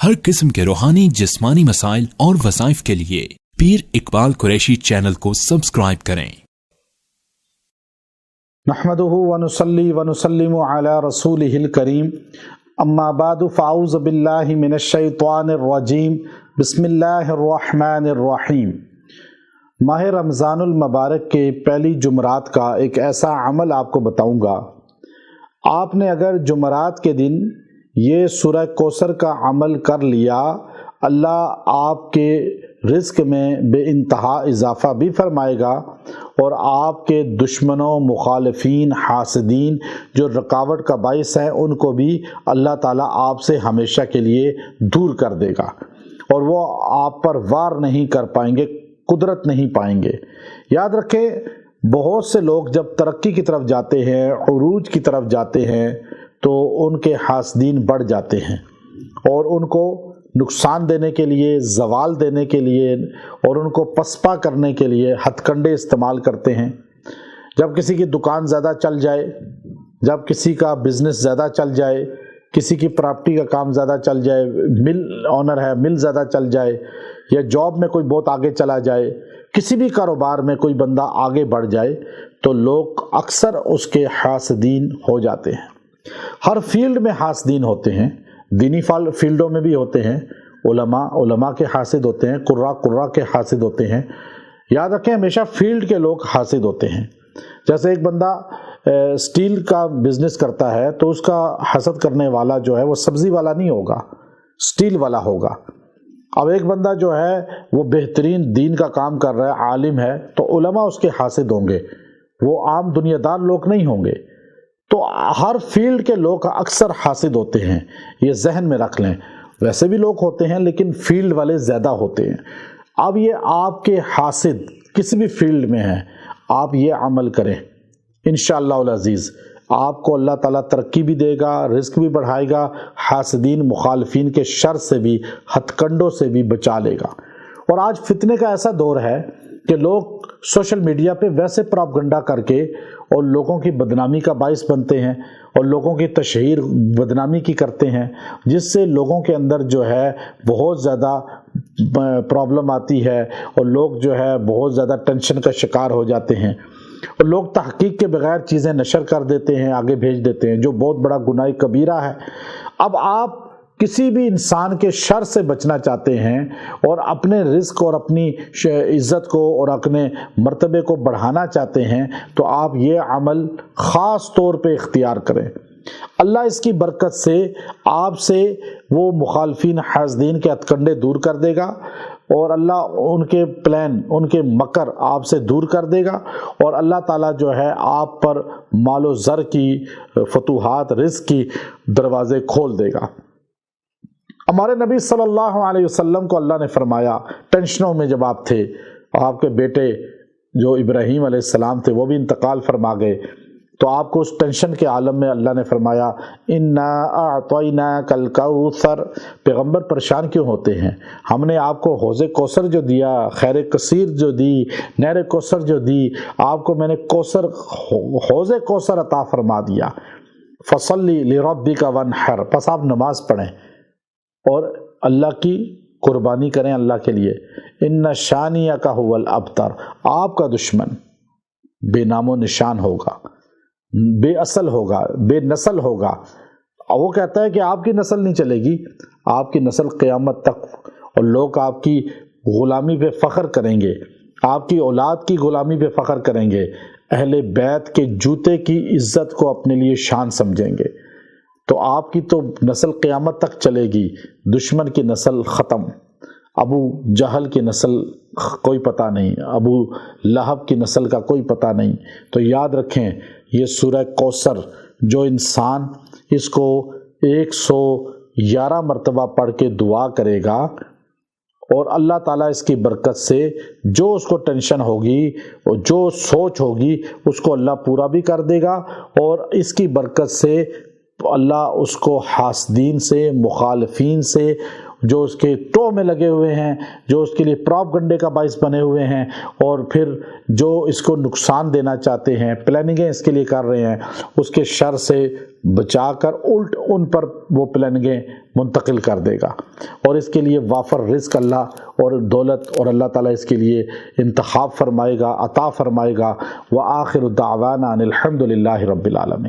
हर किस्म के रूहानी जिस्मानी मसाइल और वज़ाइफ के लिए पीर इकबाल कुरैशी चैनल को सब्सक्राइब करें। नहमदुहु व नुसल्ली व नुसल्लिमु अला रसूलिहिल करीम, अम्मा बादु फ़अऊज़ु बिल्लाहि मिनश शैतानिर रजीम, बिस्मिल्लाहिर रहमानिर रहीम। माह रमज़ानुल मुबारक के पहली जुमरात का एक ऐसा अमल आपको बताऊंगा। आपने अगर जुमरात के दिन ये सूरह कौसर का अमल कर लिया, अल्लाह आपके रिज़्क़ में बेइंतहा इजाफ़ा भी फरमाएगा और आपके दुश्मनों, मुखालिफीन, हासिदीन जो रुकावट का बाइस हैं, उनको भी अल्लाह ताला आपसे हमेशा के लिए दूर कर देगा और वो आप पर वार नहीं कर पाएंगे, कुदरत नहीं पाएंगे। याद रखें, बहुत से लोग जब तरक्की की तरफ जाते हैं, उरूज की तरफ जाते हैं, तो उनके हासिदीन बढ़ जाते हैं और उनको नुकसान देने के लिए, ज़वाल देने के लिए और उनको पसपा करने के लिए हथकंडे इस्तेमाल करते हैं। जब किसी की दुकान ज़्यादा चल जाए, जब किसी का बिज़नेस ज़्यादा चल जाए, किसी की प्रॉपर्टी का काम ज़्यादा चल जाए, मिल ऑनर है, मिल ज़्यादा चल जाए, या जॉब में कोई बहुत आगे चला जाए, किसी भी कारोबार में कोई बंदा आगे बढ़ जाए, तो लोग अक्सर उसके हासिदीन हो जाते हैं। हर फील्ड में हासिदीन होते हैं, दीनी फील्डों में भी होते हैं, उलमा के हासिद होते हैं, कुर्रा के हासिद होते हैं। याद रखें, हमेशा फील्ड के लोग हासिद होते हैं। जैसे एक बंदा स्टील का बिजनेस करता है तो उसका हसद करने वाला जो है वो सब्जी वाला नहीं होगा, स्टील वाला होगा। अब एक बंदा जो है वो बेहतरीन दीन का काम कर रहा है, आलिम है, तो उलमा उसके हासिद होंगे, वो आम दुनियादार लोग नहीं होंगे। तो हर फील्ड के लोग अक्सर हासिद होते हैं, ये जहन में रख लें। वैसे भी लोग होते हैं लेकिन फील्ड वाले ज़्यादा होते हैं। अब ये आपके हासिद किसी भी फील्ड में हैं, आप ये अमल करें, इंशाअल्लाह अज़ीज़ आपको अल्लाह ताला तरक्की भी देगा, रिज़्क़ भी बढ़ाएगा, हासिदीन मुखालिफीन के शर से भी, हथकंडों से भी बचा लेगा। और आज फितने का ऐसा दौर है कि लोग सोशल मीडिया पे वैसे प्रोपगंडा करके और लोगों की बदनामी का बाइस बनते हैं और लोगों की तशहीर बदनामी की करते हैं, जिससे लोगों के अंदर जो है बहुत ज़्यादा प्रॉब्लम आती है और लोग जो है बहुत ज़्यादा टेंशन का शिकार हो जाते हैं और लोग तहकीक के बगैर चीज़ें नशर कर देते हैं, आगे भेज देते हैं, जो बहुत बड़ा गुनाह कबीरा है। अब आप किसी भी इंसान के शर से बचना चाहते हैं और अपने रिज़्क़ और अपनी इज़्ज़त को और अपने मर्तबे को बढ़ाना चाहते हैं, तो आप ये अमल ख़ास तौर पे इख्तियार करें। अल्लाह इसकी बरकत से आपसे वो मुखालिफीन, हासिदीन के हथकंडे दूर कर देगा और अल्लाह उनके प्लान, उनके मकर आपसे दूर कर देगा और अल्लाह ताला जो है आप पर मालो ज़र की फतूहात, रिज़्क़ की दरवाज़े खोल देगा। हमारे नबी सल्लल्लाहु अलैहि वसल्लम को अल्लाह ने फरमाया, टेंशनों में जब आप थे, आपके बेटे जो इब्राहीम अलैहिस्सलाम थे वो भी इंतकाल फरमा गए, तो आपको उस टेंशन के आलम में अल्लाह ने फरमाया, इन्ना अअतैनाकल कौसर। पैगम्बर परेशान क्यों होते हैं? हमने आपको हौज़े कौसर जो दिया, खैर कसीर जो दी, नहर कौसर जो दी, आपको मैंने कौसर, हौज़े कौसर अता फरमा दिया। फसल्ली लिरब्बिका वन्हर, बस आप नमाज पढ़ें और अल्लाह की कुर्बानी करें अल्लाह के लिए। इन्ना शानिया का हुवल अबतर, आपका दुश्मन बेनामो निशान होगा, बेअसल होगा, बेनस्ल होगा। और वो कहता है कि आपकी नस्ल नहीं चलेगी, आपकी नस्ल क़यामत तक, और लोग आपकी ग़ुलामी पे फ़ख्र करेंगे, आपकी औलाद की ग़ुलामी पे फ़ख्र करेंगे, अहले बैत के जूते की इज़्ज़त को अपने लिए शान समझेंगे। तो आपकी तो नस्ल क़यामत तक चलेगी, दुश्मन की नस्ल ख़त्म। अबू जहल की नस्ल कोई पता नहीं, अबू लहब की नस्ल का कोई पता नहीं। तो याद रखें, ये सूरह कौसर जो इंसान इसको 111 मरतबा पढ़ के दुआ करेगा और अल्लाह ताला इसकी बरकत से जो उसको टेंशन होगी और जो सोच होगी उसको अल्लाह पूरा भी कर देगा और इसकी बरकत से अल्लाह उसको हासिदीन से, मुखालिफीन से, جو اس کے ٹو میں لگے ہوئے ہیں، جو اس کے لیے پراپگنڈے کا باعث بنے ہوئے ہیں، اور پھر جو اس کو نقصان دینا چاہتے ہیں، پلاننگیں اس کے لیے کر رہے ہیں، اس کے شر سے بچا کر الٹ ان پر وہ پلاننگیں منتقل کر دے گا، اور اس کے لیے وافر رزق اللہ اور دولت اور اللہ تعالیٰ اس کے لیے انتخاب فرمائے گا، عطا فرمائے گا۔ وآخر دعوانا ان الحمد للہ رب العالمین۔